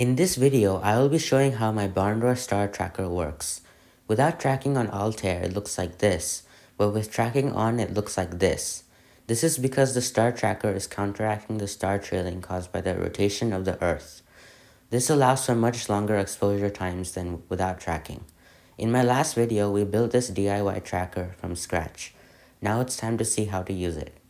In this video, I will be showing how my barn door star tracker works. Without tracking on Altair, it looks like this, but with tracking on, it looks like this. This is because the star tracker is counteracting the star trailing caused by the rotation of the Earth. This allows for much longer exposure times than without tracking. In my last video, we built this DIY tracker from scratch. Now it's time to see how to use it.